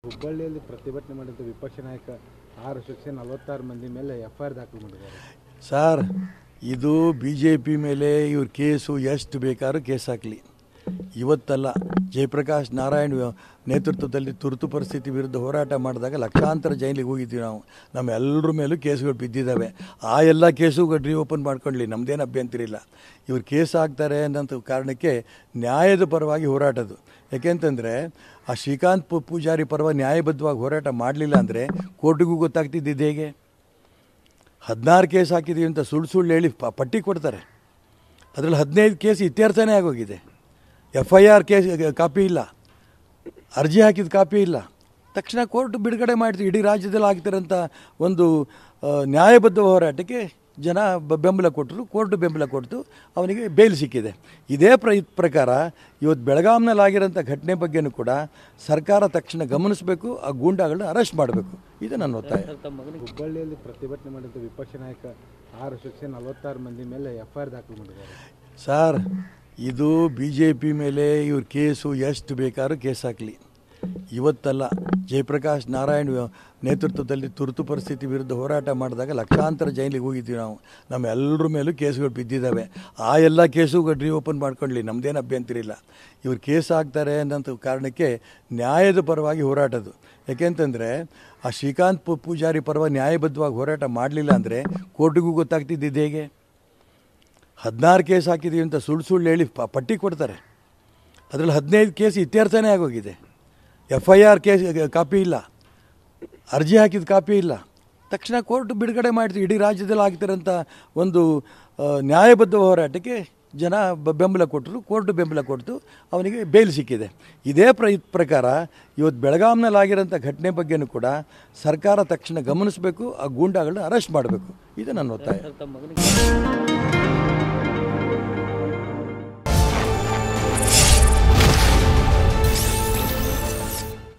ಹುಬ್ಬಳ್ಳಿಯಲ್ಲಿ ಪ್ರತಿಭಟನೆ ಮಾಡಿದ ವಿಪಕ್ಷ ನಾಯಕ ಆರ್ ಸೆಕ್ಷನ್ 46 ಮಂದಿ ಮೇಲೆ ಎಫ್ಐಆರ್ ದಾಖಲು ಮಾಡಿದ್ದಾರೆ ಸರ್. ಇದು ಬಿಜೆಪಿ ಮೇಲೆ ಇವ್ರ ಕೇಸು ಎಷ್ಟು ಬೇಕಾದ್ರೂ ಕೇಸ್ ಹಾಕಲಿ. ಇವತ್ತಲ್ಲ, ಜಯಪ್ರಕಾಶ್ ನಾರಾಯಣ್ ನೇತೃತ್ವದಲ್ಲಿ ತುರ್ತು ಪರಿಸ್ಥಿತಿ ವಿರುದ್ಧ ಹೋರಾಟ ಮಾಡಿದಾಗ ಲಕ್ಷಾಂತರ ಜೈಲಿಗೆ ಹೋಗಿದ್ದೀವಿ ನಾವು. ನಮ್ಮ ಎಲ್ಲರ ಮೇಲೂ ಕೇಸುಗಳು ಬಿದ್ದಿದ್ದಾವೆ. ಆ ಎಲ್ಲ ಕೇಸುಗಳು ರೀಓಪನ್ ಮಾಡ್ಕೊಳ್ಳಿ, ನಮ್ಮದೇನು ಅಭ್ಯಂತರ ಇಲ್ಲ. ಇವ್ರು ಕೇಸ್ ಹಾಕ್ತಾರೆ ಅನ್ನೋಂಥ ಕಾರಣಕ್ಕೆ ನ್ಯಾಯದ ಪರವಾಗಿ ಹೋರಾಟದು. ಯಾಕೆಂತಂದರೆ ಆ ಶ್ರೀಕಾಂತ್ ಪೂಜಾರಿ ಪರವಾಗಿ ನ್ಯಾಯಬದ್ಧವಾಗಿ ಹೋರಾಟ ಮಾಡಲಿಲ್ಲ ಅಂದರೆ ಕೋರ್ಟಿಗೂ ಗೊತ್ತಾಗ್ತಿದ್ದಿದ್ದು ಹೇಗೆ? 16 ಕೇಸ್ ಹಾಕಿದ್ದೀವಿ ಅಂತ ಸುಳ್ಳು ಹೇಳಿ ಪಟ್ಟಿ ಕೊಡ್ತಾರೆ. ಅದರಲ್ಲಿ 15 ಕೇಸ್ ಇತ್ಯರ್ಥನೇ ಆಗೋಗಿದೆ. FIR ಕೇಸ್ ಕಾಪಿ ಇಲ್ಲ, ಅರ್ಜಿ ಹಾಕಿದ ಕಾಪಿ ಇಲ್ಲ. ತಕ್ಷಣ ಕೋರ್ಟ್ ಬಿಡುಗಡೆ ಮಾಡ್ತೀವಿ. ಇಡೀ ರಾಜ್ಯದಲ್ಲಿ ಆಗ್ತಿರೋಂಥ ಒಂದು ನ್ಯಾಯಬದ್ಧ ಹೋರಾಟಕ್ಕೆ ಜನ ಬೆಂಬಲ ಕೊಟ್ಟರು, ಕೋರ್ಟ್ ಬೆಂಬಲ ಕೊಡ್ತು, ಅವನಿಗೆ ಬೇಲ್ ಸಿಕ್ಕಿದೆ. ಇದೇ ಪ್ರಕಾರ ಇವತ್ತು ಬೆಳಗಾಂನಲ್ಲಿ ಆಗಿರೋಂಥ ಘಟನೆ ಬಗ್ಗೆನೂ ಕೂಡ ಸರ್ಕಾರ ತಕ್ಷಣ ಗಮನಿಸಬೇಕು, ಆ ಗೂಂಡಾಗಳನ್ನ ಅರೆಸ್ಟ್ ಮಾಡಬೇಕು. ಇದು ನನ್ನ ಒತ್ತಾಯ. ಹುಬ್ಬಳ್ಳಿಯಲ್ಲಿ ಪ್ರತಿಭಟನೆ ಮಾಡಿದ ವಿಪಕ್ಷ ನಾಯಕ ಆರ್ ಸೆಕ್ಷನ್ 46 ಮಂದಿ ಮೇಲೆ ಎಫ್ಐಆರ್ ದಾಖಲು ಮಾಡಿದ್ದಾರೆ ಸರ್. ಇದು ಬಿಜೆಪಿ ಮೇಲೆ ಇವ್ರ ಕೇಸು ಎಷ್ಟು ಬೇಕಾದ್ರೂ ಕೇಸ್ ಹಾಕಲಿ. ಇವತ್ತಲ್ಲ, ಜಯಪ್ರಕಾಶ್ ನಾರಾಯಣ್ ನೇತೃತ್ವದಲ್ಲಿ ತುರ್ತು ಪರಿಸ್ಥಿತಿ ವಿರುದ್ಧ ಹೋರಾಟ ಮಾಡಿದಾಗ ಲಕ್ಷಾಂತರ ಜೈಲಿಗೆ ಹೋಗಿದ್ದೀವಿ ನಾವು. ನಮ್ಮ ಎಲ್ಲರ ಮೇಲೂ ಕೇಸುಗಳು ಬಿದ್ದಿದ್ದಾವೆ. ಆ ಎಲ್ಲ ಕೇಸುಗಳು ರೀಓಪನ್ ಮಾಡ್ಕೊಳ್ಳಿ, ನಮ್ಮದೇನು ಅಭ್ಯಂತರ ಇಲ್ಲ. ಇವ್ರು ಕೇಸ್ ಹಾಕ್ತಾರೆ ಅನ್ನೋಂಥ ಕಾರಣಕ್ಕೆ ನ್ಯಾಯದ ಪರವಾಗಿ ಹೋರಾಟದು. ಯಾಕೆಂತಂದರೆ ಆ ಶ್ರೀಕಾಂತ್ ಪೂಜಾರಿ ಪರವಾಗಿ ನ್ಯಾಯಬದ್ಧವಾಗಿ ಹೋರಾಟ ಮಾಡಲಿಲ್ಲ ಅಂದರೆ ಕೋರ್ಟಿಗೂ ಗೊತ್ತಾಗ್ತಿದ್ದಿದ್ದು ಹೇಗೆ? 16 ಕೇಸ್ ಹಾಕಿದ್ದೀವಿ ಅಂತ ಸುಳ್ಳು ಹೇಳಿ ಪಟ್ಟಿ ಕೊಡ್ತಾರೆ. ಅದರಲ್ಲಿ 15 ಕೇಸ್ ಇತ್ಯರ್ಥನೇ ಆಗೋಗಿದೆ. FIR ಕೇಸ್ ಕಾಪಿ ಇಲ್ಲ, ಅರ್ಜಿ ಹಾಕಿದ ಕಾಪಿ ಇಲ್ಲ. ತಕ್ಷಣ ಕೋರ್ಟ್ ಬಿಡುಗಡೆ ಮಾಡ್ತೀವಿ. ಇಡೀ ರಾಜ್ಯದಲ್ಲಿ ಆಗ್ತಿರೋಂಥ ಒಂದು ನ್ಯಾಯಬದ್ಧ ಹೋರಾಟಕ್ಕೆ ಜನ ಬೆಂಬಲ ಕೊಟ್ಟರು, ಕೋರ್ಟ್ ಬೆಂಬಲ ಕೊಡ್ತು, ಅವನಿಗೆ ಬೇಲ್ ಸಿಕ್ಕಿದೆ. ಇದೇ ಪ್ರಕಾರ ಇವತ್ತು ಬೆಳಗಾಂನಲ್ಲಿ ಆಗಿರೋಂಥ ಘಟನೆ ಬಗ್ಗೆನೂ ಕೂಡ ಸರ್ಕಾರ ತಕ್ಷಣ ಗಮನಿಸಬೇಕು, ಆ ಗೂಂಡಾಗಳನ್ನ ಅರೆಸ್ಟ್ ಮಾಡಬೇಕು. ಇದು ನನ್ನ ಒತ್ತಾಯ.